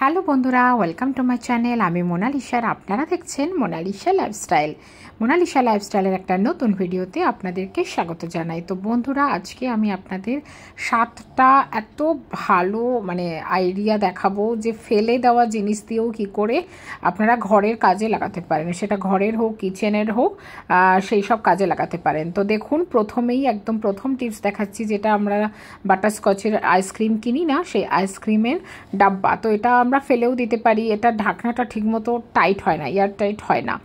Hello বন্ধুরা, welcome to my channel. আমি মোনালিসার, আপনারা দেখছেন মোনালিসা লাইফস্টাইল। মোনালিসা লাইফস্টাইলের একটা নতুন ভিডিওতে আপনাদেরকে স্বাগত জানাই। তো বন্ধুরা, আজকে আমি আপনাদের 7টা এত ভালো আইডিয়া দেখাবো যে ফেলে দেওয়া জিনিস দিয়েও কি করে আপনারা ঘরের কাজে লাগাতে পারেন, সেটা ঘরের হোক কিচেনের হোক, সেই সব কাজে লাগাতে পারেন। তো দেখুন, প্রথমেই একদম প্রথম টিপস দেখাচ্ছি, যেটা আমরা বাটারস্কচের আইসক্রিম কিনি না, সেই আইসক্রিমের ডাব্বা। তো এটা আমরা ফেলেও দিতে পারি, এটা ঢাকনাটা ঠিকমতো টাইট হয় না, এয়ার টাইট হয় না।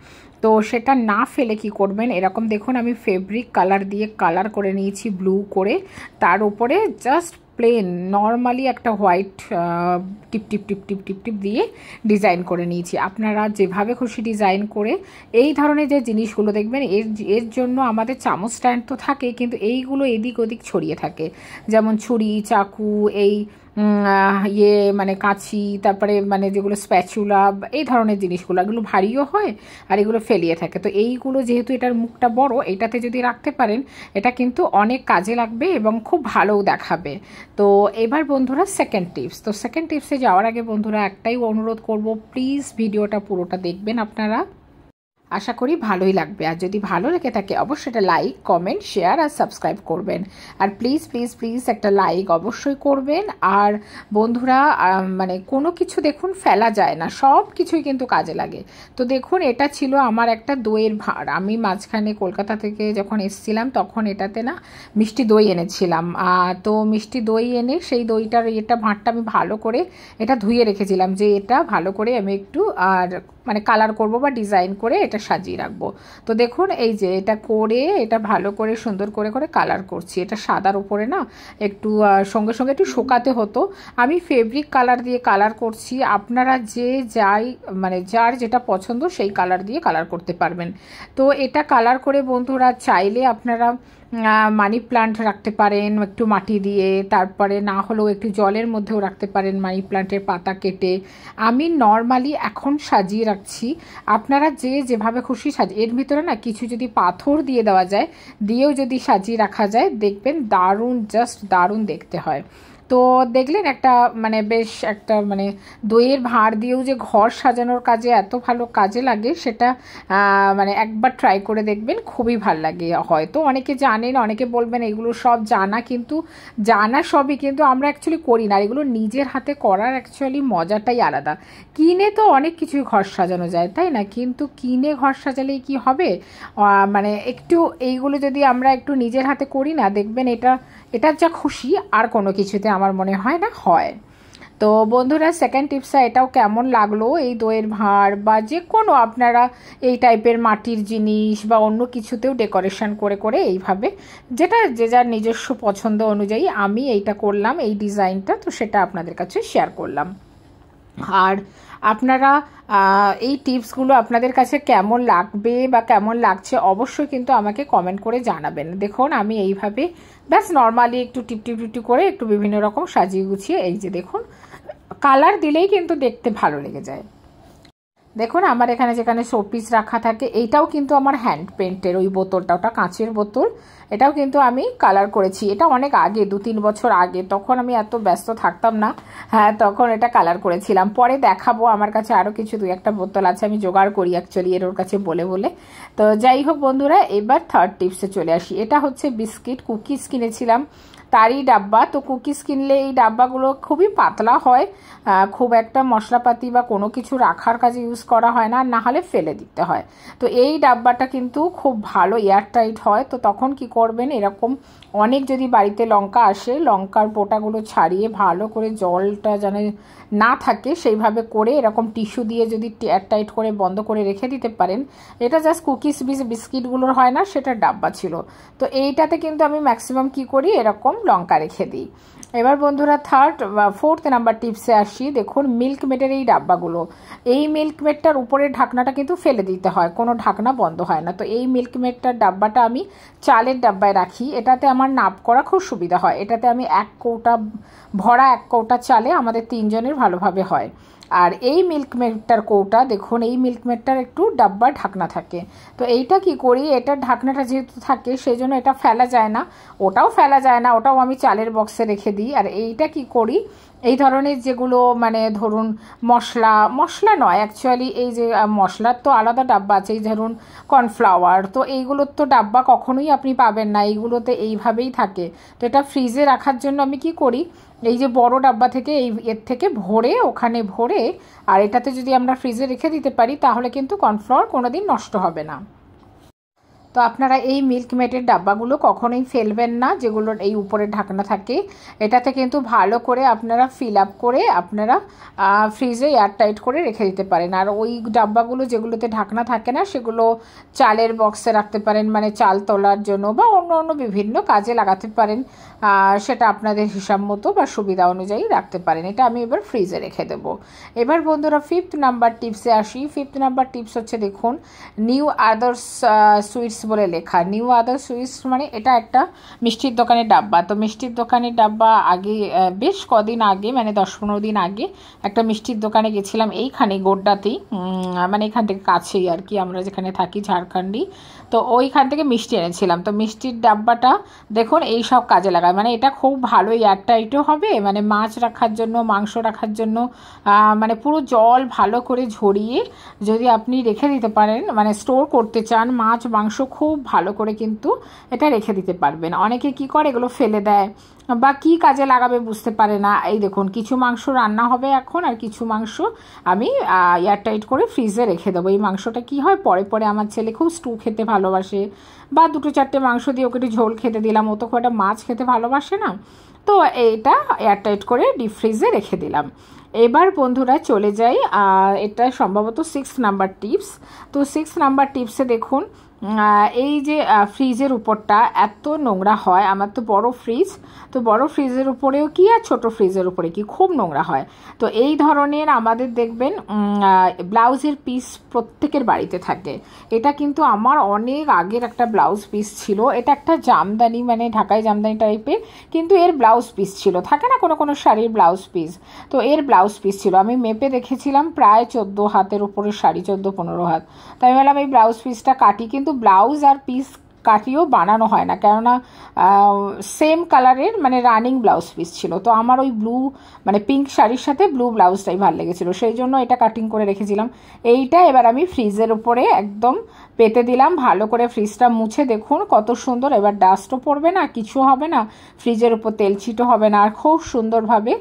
তো সেটা না ফেলে কি করবেন, এরকম দেখুন আমি ফেব্রিক কালার দিয়ে কালার করে নিয়েছি ব্লু করে, তার উপরে জাস্ট প্লেন নর্মালি একটা হোয়াইট টিপ টিপ টিপ টিপ টিপ টিপ দিয়ে ডিজাইন করে নিয়েছি। আপনারা যেভাবে খুশি ডিজাইন করে এই ধরনের যে জিনিসগুলো দেখবেন, এর জন্য আমাদের চামচ স্ট্যান্ড তো থাকে, কিন্তু এইগুলো এদিক ওদিক ছড়িয়ে থাকে, যেমন ছুরি, চাকু, এই কাঁচি, তারপরে যেগুলো স্প্যাচুলা, এই ধরনের জিনিসগুলো, এগুলো ভারীও হয় আর এগুলো ফেলিয়ে থাকে। তো এইগুলো যেহেতু এটার মুখটা বড়, এটাতে যদি রাখতে পারেন এটা কিন্তু অনেক কাজে লাগবে এবং খুব ভালোও দেখাবে। তো এবার বন্ধুরা সেকেন্ড টিপস। তো সেকেন্ড টিপসে যাওয়ার আগে বন্ধুরা একটাই অনুরোধ করব, প্লিজ ভিডিওটা পুরোটা দেখবেন আপনারা, আশা করি ভালোই লাগবে। আর যদি ভালো লেগে থাকে অবশ্যই একটা লাইক, কমেন্ট, শেয়ার আর সাবস্ক্রাইব করবেন। আর প্লিজ প্লিজ প্লিজ একটা লাইক অবশ্যই করবেন। আর বন্ধুরা, কোনো কিছু দেখুন ফেলা যায় না, সব কিছুই কিন্তু কাজে লাগে। তো দেখুন, এটা ছিল আমার একটা দইয়ের ভাঁড়। আমি মাঝখানে কলকাতা থেকে যখন এসেছিলাম তখন এটাতে না মিষ্টি দই এনেছিলাম। তো মিষ্টি দই এনে সেই দইটার ভাঁড়টা আমি ভালো করে এটা ধুয়ে রেখেছিলাম, যে এটা ভালো করে আমি একটু আর কালার করব বা ডিজাইন করে এটা সাজিয়ে রাখবো। তো দেখুন, এই যে এটা করে এটা ভালো করে সুন্দর করে করে কালার করছি। এটা সাদার উপরে না একটু সঙ্গে সঙ্গে একটু শোকাতে হতো, আমি ফেব্রিক কালার দিয়ে কালার করছি। আপনারা যার যেটা পছন্দ সেই কালার দিয়ে কালার করতে পারবেন। তো এটা কালার করে বন্ধুরা চাইলে আপনারা মানি প্লান্ট রাখতে পারেন একটু মাটি দিয়ে, তারপরে না হলেও একটু জলের মধ্যেও রাখতে পারেন মানি প্লান্টের পাতা কেটে। আমি নর্মালি এখন সাজিয়ে রাখছি, আপনারা যেভাবে খুশি সাজিয়ে, এর ভিতরে না কিছু যদি পাথর দিয়ে দেওয়া যায়, দিয়েও যদি সাজিয়ে রাখা যায়, দেখবেন দারুণ, জাস্ট দারুণ দেখতে হয়। তো দেখলেন একটা বেশ একটা দইয়ের ভাঁড় দিয়েও যে ঘর সাজানোর কাজে এত ভালো কাজে লাগে, সেটা একবার ট্রাই করে দেখবেন, খুবই ভালো লাগে। হয়তো অনেকে জানেন, অনেকে বলবেন এগুলো সব জানা, কিন্তু জানা সবই, কিন্তু আমরা অ্যাকচুয়ালি করি না। এগুলো নিজের হাতে করার অ্যাকচুয়ালি মজাটাই আলাদা। কিনে তো অনেক কিছুই ঘর সাজানো যায়, তাই না? কিন্তু কিনে ঘর সাজালেই কি হবে, একটু এইগুলো যদি আমরা একটু নিজের হাতে করি না, দেখবেন এটার যা খুশি আর কোনো কিছুতে আমার মনে হয় না হয়। তো বন্ধুরা, সেকেন্ড টিপসটা এটাও কেমন লাগলো, এই দইয়ের ভাঁড় বা যে কোনো আপনারা এই টাইপের মাটির জিনিস বা অন্য কিছুতেও ডেকোরেশন করে করে এইভাবে, যেটা যে যার নিজস্ব পছন্দ অনুযায়ী আমি এইটা করলাম, এই ডিজাইনটা, তো সেটা আপনাদের কাছে শেয়ার করলাম। আর আপনারা এই টিপসগুলো আপনাদের কাছে কেমন লাগবে বা কেমন লাগছে অবশ্যই কিন্তু আমাকে কমেন্ট করে জানাবেন। দেখুন, আমি এইভাবে ব্যাস নর্মালি একটু টিপটি টিপটি করে একটু বিভিন্ন রকম সাজিয়ে গুছিয়ে, এই যে দেখুন, কালার দিলেই কিন্তু দেখতে ভালো লেগে যায়। দেখুন, আমার এখানে যেখানে শোপিস রাখা থাকে, এইটাও কিন্তু আমার হ্যান্ড পেন্টের, ওই বোতলটা, ওটা কাঁচের বোতল, এটাও কিন্তু আমি কালার করেছি। এটা অনেক আগে, 2-3 বছর আগে, তখন আমি এত ব্যস্ত থাকতাম না, হ্যাঁ, তখন এটা কালার করেছিলাম। পরে দেখাবো, আমার কাছে আরও কিছু 2-1টা বোতল আছে, আমি জোগাড় করি অ্যাকচুয়ালি ওর কাছে বলে বলে। তো যাই হোক বন্ধুরা, এবার থার্ড টিপসে চলে আসি। এটা হচ্ছে বিস্কিট কুকিজ কিনেছিলাম, তারই ডাব্বা। তো কুকিজ কিনলে এই ডাব্বাগুলো খুবই পাতলা হয়, খুব একটা মশলাপাতি বা কোনো কিছু রাখার কাজে ইউজ করা হয় না, না হলে ফেলে দিতে হয়। তো এই ডাব্বাটা কিন্তু খুব ভালো এয়ারটাইট হয়। তো তখন কি করবেন, এরকম অনেক যদি বাড়িতে লঙ্কা আসে, লঙ্কার বোটাগুলো ছাড়িয়ে ভালো করে জলটা যেন না থাকে সেইভাবে করে এরকম টিস্যু দিয়ে যদি এয়ারটাইট করে বন্ধ করে রেখে দিতে পারেন, এটা জাস্ট কুকিজ বিস্কিটগুলোর হয় না, সেটা ডাব্বা ছিল। তো এইটাতে কিন্তু আমি ম্যাক্সিমাম কি করি, এরকম লঙ্কা রেখে দিই। এবার বন্ধুরা ফোর্থ নাম্বার টিপসে আসি। দেখুন, মিল্কমেডের এই ডাব্বাগুলো, এই মিল্কমেডটার উপরের ঢাকনাটা কিন্তু ফেলে দিতে হয়, কোনো ঢাকনা বন্ধ হয় না। তো এই মিল্কমেডটার ডাব্বাটা আমি চালের ডাব্বায় রাখি, এটাতে আমার নাপ করা খুব সুবিধা হয়। এটাতে আমি 1 কৌটা ভরা, 1 কৌটা চালে আমাদের 3 জনের ভালোভাবে হয়। আর এই মিল্কমেডটার কৌটা, দেখুন এই মিল্কমেডটার একটু ডাব্বার ঢাকনা থাকে। তো এইটা কি করি, এটার ঢাকনাটা যেহেতু থাকে সেই জন্য এটা ফেলা যায় না, ওটাও ফেলা যায় না, ওটাও আমি চালের বক্সে রেখে দিই। আর এইটা কি করি, এই ধরনের যেগুলো মানে ধরুন মশলা নয় অ্যাকচুয়ালি, এই যে মশলার তো আলাদা ডাব্বা আছে, এই ধরুন কর্নফ্লাওয়ার, তো এইগুলোর তো ডাব্বা কখনোই আপনি পাবেন না, এইগুলোতে এইভাবেই থাকে। তো এটা ফ্রিজে রাখার জন্য আমি কি করি, এই যে বড় ডাব্বা থেকে এর থেকে ভরে ওখানে ভরে, আর এটাতে যদি আমরা ফ্রিজে রেখে দিতে পারি তাহলে কিন্তু কর্নফ্লাওয়ার কোনো দিন নষ্ট হবে না। তো আপনারা এই মিল্কমেটের ডাব্বাগুলো কখনোই ফেলবেন না, যেগুলোর এই উপরে ঢাকনা থাকে। এটাতে কিন্তু ভালো করে আপনারা ফিল আপ করে আপনারা ফ্রিজে এয়ারটাইট করে রেখে দিতে পারেন। আর ওই ডাব্বাগুলো যেগুলোতে ঢাকনা থাকে না সেগুলো চালের বক্সে রাখতে পারেন, মানে চাল তোলার জন্য বা অন্য অন্য বিভিন্ন কাজে লাগাতে পারেন, সেটা আপনাদের হিসাব মতো বা সুবিধা অনুযায়ী রাখতে পারেন। এটা আমি এবার ফ্রিজে রেখে দেব। এবার বন্ধুরা 5th নাম্বার টিপসে আসি। 5th নাম্বার টিপস হচ্ছে দেখুন, নিউ আদার্স সুইটস বলে লেখা। নিউ আদার সুইটস মানে এটা একটা মিষ্টির দোকানের ডাব্বা। তো মিষ্টির দোকানের ডাব্বা আগে বেশ কদিন আগে মানে 10-15 দিন আগে একটা মিষ্টির দোকানে গেছিলাম, এইখানে গোড্ডাতেই, মানে এখান থেকে কাছেই আর কি, আমরা যেখানে থাকি ঝাড়খণ্ডী। তো ওইখান থেকে মিষ্টি এনেছিলাম। তো মিষ্টির ডাব্বাটা দেখুন এই সব কাজে লাগায়, মানে এটা খুব ভালো এয়ারটাইটও হবে, মানে মাছ রাখার জন্য, মাংস রাখার জন্য, মানে পুরো জল ভালো করে ঝরিয়ে যদি আপনি রেখে দিতে পারেন, মানে স্টোর করতে চান মাছ মাংস, খুব ভালো করে কিন্তু এটা রেখে দিতে পারবেন। অনেকে কি করে এগুলো ফেলে দেয় বা কি কাজে লাগাবে বুঝতে পারে না। এই দেখুন কিছু মাংস রান্না হবে এখন, আর কিছু মাংস আমি এয়ারটাইট করে ফ্রিজে রেখে দেবো। এই মাংসটা কি হয়, পরে পরে আমার ছেলে খুব স্টু খেতে ভালোবাসে, বা 2-4টে মাংস দিয়ে ওকে একটু ঝোল খেতে দিলাম, ও তো খুব একটা মাছ খেতে ভালোবাসে না, তো এটা এয়ারটাইট করে ডিপ ফ্রিজে রেখে দিলাম। এবার বন্ধুরা চলে যাই, এটা সম্ভবত 6th নাম্বার টিপস। তো 6th নাম্বার টিপসে দেখুন, এই যে ফ্রিজের উপরটা এত নোংরা হয়, আমার তো বড় ফ্রিজ, তো বড় ফ্রিজের উপরেও কি আর ছোট ফ্রিজের উপরে কি খুব নোংরা হয়। তো এই ধরনের আমাদের দেখবেন ব্লাউজের পিস প্রত্যেকের বাড়িতে থাকে। এটা কিন্তু আমার অনেক আগের একটা ব্লাউজ পিস ছিল, এটা একটা জামদানি মানে ঢাকাই জামদানি টাইপের, কিন্তু এর ব্লাউজ পিস ছিল, থাকে না কোনো কোনো শাড়ির ব্লাউজ পিস, তো এর ব্লাউজ পিস ছিল। আমি মেপে দেখেছিলাম প্রায় 14 হাতের উপরে শাড়ি, 14-15 হাত। তাই বললাম এই ব্লাউজ পিসটা কাটি, কিন্তু ব্লাউজ আর পিস কাটিয়েও বানানো হয় না, কেননা সেম কালারের মানে রানিং ব্লাউজ পিস ছিল। তো আমার ওই ব্লু মানে পিঙ্ক শাড়ির সাথে ব্লু ব্লাউজটাই ভালো লেগেছিলো, সেই জন্য এটা কাটিং করে রেখেছিলাম। এইটা এবার আমি ফ্রিজের উপরে একদম পেতে দিলাম, ভালো করে ফ্রিজটা মুছে দেখুন কত সুন্দর, এবার ডাস্টও পড়বে না, কিছু হবে না, ফ্রিজের উপর তেল ছিটো হবে না, আর খুব সুন্দরভাবে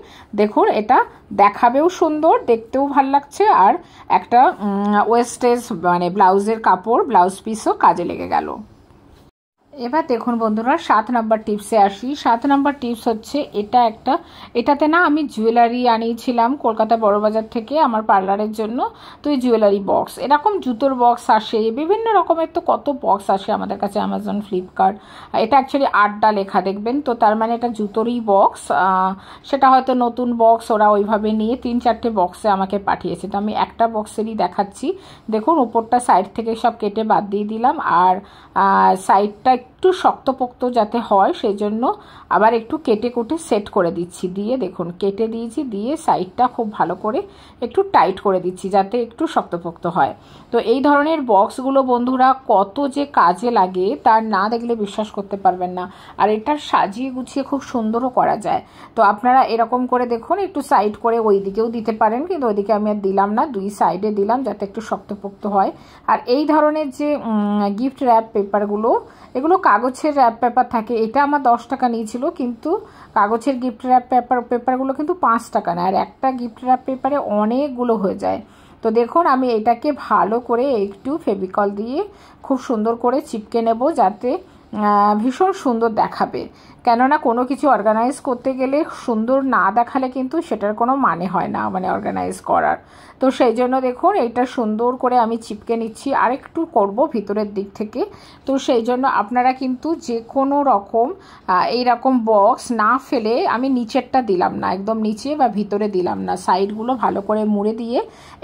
দেখুন এটা দেখাবেও সুন্দর, দেখতেও ভাল লাগছে, আর একটা ওয়েস্টেজ মানে ব্লাউজের কাপড় ব্লাউজ পিসও কাজে লেগে গেল। এবার দেখুন বন্ধুরা 7 নাম্বার টিপসে আসি। 7 নাম্বার টিপস হচ্ছে এটাতে না আমি জুয়েলারি আনিয়েছিলাম কলকাতা বড়বাজার থেকে আমার পার্লারের জন্য। তো এই জুয়েলারি বক্স, এরকম জুতোর বক্স আসে, বিভিন্ন রকমের তো কত বক্স আসে আমাদের কাছে, অ্যামাজন, ফ্লিপকার্ট। এটা অ্যাকচুয়ালি আড্ডা লেখা দেখবেন, তো তার মানে এটা জুতোরই বক্স, সেটা হয়তো নতুন বক্স, ওরা ওইভাবে নিয়ে 3-4টে বক্সে আমাকে পাঠিয়েছে। তো আমি একটা বক্সেরই দেখাচ্ছি। দেখুন উপরটা সাইড থেকে সব কেটে বাদ দিয়ে দিলাম, আর সাইডটা একটু শক্তপোক্ত যাতে হয় সেই জন্য আবার একটু কেটে কুটে সেট করে দিচ্ছি, দিয়ে দেখুন কেটে দিয়েছি, দিয়ে সাইডটা খুব ভালো করে একটু টাইট করে দিচ্ছি যাতে একটু শক্তপোক্ত হয়। তো এই ধরনের বক্সগুলো বন্ধুরা কত যে কাজে লাগে তার না দেখলে বিশ্বাস করতে পারবেন না, আর এটা সাজিয়ে গুছিয়ে খুব সুন্দরও করা যায়। তো আপনারা এরকম করে দেখুন, একটু সাইড করে ওই দিকেও দিতে পারেন, কিন্তু ওইদিকে আমি আর দিলাম না, 2 সাইডে দিলাম যাতে একটু শক্তপোক্ত হয়। আর এই ধরনের যে গিফট র্যাপ পেপারগুলো, এগুলো কাগজের র্যাপ পেপার থাকে, এটা আমার 10 টাকা নিয়েছিল, কিন্তু কাগজের গিফট র্যাপ পেপারগুলো কিন্তু 5 টাকা না, আর একটা গিফট র্যাপ পেপারে অনেকগুলো হয়ে যায়। তো দেখুন আমি এটাকে ভালো করে একটু ফেভিকল দিয়ে খুব সুন্দর করে চিপকে নেব, যাতে ভীষণ সুন্দর দেখাবে, কেননা কোনো কিছু অর্গানাইজ করতে গেলে সুন্দর না দেখালে কিন্তু সেটার কোনো মানে হয় না, মানে অর্গানাইজ করার। তো সেই জন্য দেখুন এটা সুন্দর করে আমি চিপকে নিচ্ছি, আর একটু করব ভিতরের দিক থেকে। তো সেই জন্য আপনারা কিন্তু যে কোনো রকম এইরকম বক্স না ফেলে, আমি নিচেরটা দিলাম না, একদম নিচে বা ভিতরে দিলাম না, সাইডগুলো ভালো করে মুড়ে দিয়ে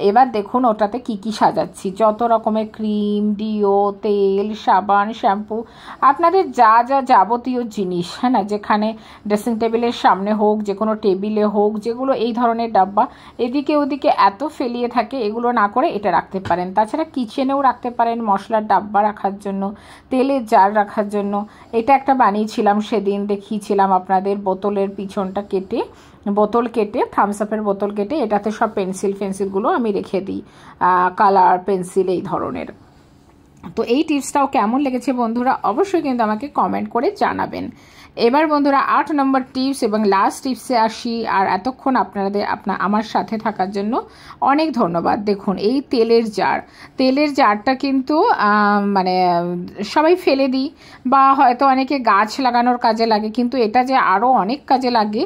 এবার দেখুন ওটাতে কি কি সাজাচ্ছি, যত রকমের ক্রিম, ডিও, তেল, সাবান, শ্যাম্পু আপনাদের যা যা যাবতীয় জিনিস, হ্যাঁ না, যেখানে ড্রেসিং টেবিলের সামনে হোক, যে কোনো টেবিলে হোক, যেগুলো এই ধরনের ডাব্বা এদিকে ওদিকে এত ফেলিয়ে থাকে, এগুলো না করে এটা রাখতে পারেন। তাছাড়া কিচেনেও রাখতে পারেন মশলার ডাব্বা রাখার জন্য, তেলের জার রাখার জন্য। এটা একটা বানিয়েছিলাম সেদিন, দেখিয়েছিলাম আপনাদের, বোতলের পিছনটা কেটে, বোতল কেটে, থামস আপের বোতল কেটে এটাতে সব পেন্সিলগুলো আমি রেখে দিই, কালার পেন্সিল এই ধরনের। তো এই টিপসটাও কেমন লেগেছে বন্ধুরা অবশ্যই কিন্তু আমাকে কমেন্ট করে জানাবেন। এবার বন্ধুরা 8 নম্বর টিপস এবং লাস্ট টিপসে আসি। আর এতক্ষণ আমার সাথে থাকার জন্য অনেক ধন্যবাদ। দেখুন এই তেলের জারটা কিন্তু মানে সবাই ফেলে দিই, বা হয়তো অনেকে গাছ লাগানোর কাজে লাগে, কিন্তু এটা যে আরও অনেক কাজে লাগে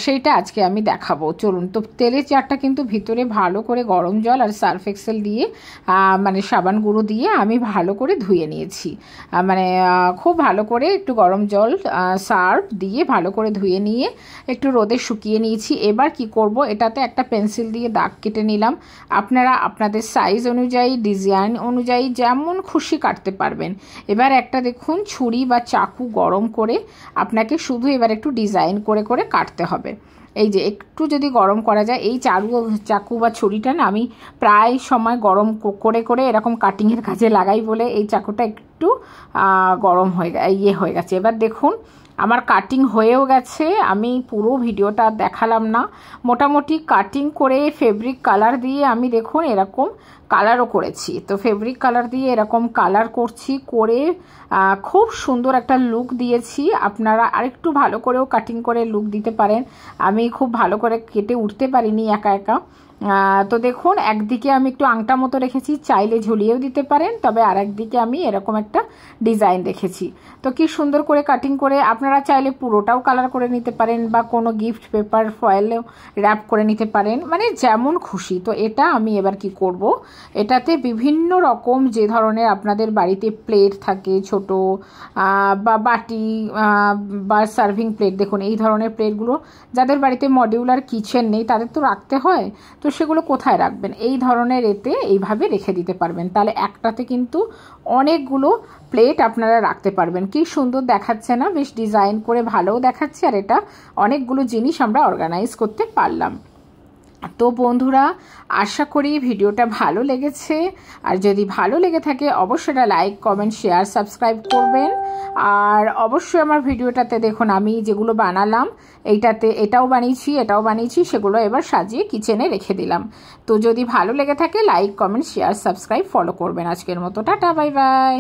সেইটা আজকে আমি দেখাবো। চলুন, তো তেলের জারটা কিন্তু ভিতরে ভালো করে গরম জল আর সার্ফ এক্সেল দিয়ে, মানে সাবান গুঁড়ো দিয়ে আমি ভালো করে ধুয়ে নিয়েছি। মানে খুব ভালো করে একটু গরম জল সার্ফ দিয়ে ভালো করে ধুয়ে নিয়ে একটু রোদে শুকিয়ে নিয়েছি। এবার কি করব, এটাতে একটা পেন্সিল দিয়ে দাগ কেটে নিলাম। আপনারা আপনাদের সাইজ অনুযায়ী, ডিজাইন অনুযায়ী যেমন খুশি কাটতে পারবেন। এবার একটা দেখুন ছুরি বা চাকু গরম করে আপনাকে শুধু এবার একটু ডিজাইন করে করে কাটতে হবে। এই যে একটু যদি গরম করা যায়, এই চাকু বা ছুরিটা না আমি প্রায় সময় গরম করে করে এরকম কাটিংয়ের কাজে লাগাই বলে এই চাকুটা একটু গরম হয়ে গেছে। এবার দেখুন আমার কাটিং হয়েও গেছে। আমি পুরো ভিডিওটা দেখালাম না, মোটামুটি কাটিং করে ফেব্রিক কালার দিয়ে আমি দেখুন এরকম কালারও করেছি। তো ফেব্রিক কালার দিয়ে এরকম কালার করছি, করে খুব সুন্দর একটা লুক দিয়েছি। আপনারা আরেকটু ভালো করেও কাটিং করে লুক দিতে পারেন। আমি খুব ভালো করে কেটে উঠতে পারিনি একা একা। তো দেখুন একদিকে আমি একটু আংটা মতো রেখেছি, চাইলে ঝুলিয়েও দিতে পারেন, তবে আর একদিকে আমি এরকম একটা ডিজাইন রেখেছি। তো কি সুন্দর করে কাটিং করে আপনারা চাইলে পুরোটাও কালার করে নিতে পারেন, বা কোনো গিফট পেপার ফয়েলেও র্যাপ করে নিতে পারেন, মানে যেমন খুশি। তো এটা আমি এবার কি করব, এটাতে বিভিন্ন রকম যে ধরনের আপনাদের বাড়িতে প্লেট থাকে, ছোট বা বাটি বা সার্ভিং প্লেট, দেখুন এই ধরনের প্লেটগুলো যাদের বাড়িতে মডিউলার কিচেন নেই তাদের তো রাখতে হয়, তো সেগুলো কোথায় রাখবেন, এই ধরনের এতে এইভাবে রেখে দিতে পারবেন। তাহলে একটাতে কিন্তু অনেকগুলো প্লেট আপনারা রাখতে পারবেন। কি সুন্দর দেখাচ্ছে না, বেশ ডিজাইন করে ভালোও দেখাচ্ছে, আর এটা অনেকগুলো জিনিস আমরা অর্গানাইজ করতে পারলাম। তো বন্ধুরা আশা করি ভিডিওটা ভালো লেগেছে, আর যদি ভালো লেগে থাকে অবশ্যই লাইক, কমেন্ট, শেয়ার, সাবস্ক্রাইব করবেন। আর অবশ্যই আমার ভিডিওটাতে দেখুন আমি যেগুলো বানালাম, এটাও বানিয়েছি, সেগুলো এবার সাজিয়ে কিচেনে রেখে দিলাম। তো যদি ভালো লেগে থাকে like, comment, share, subscribe, follow করবেন। আজকের মতো টাটা, বাই বাই।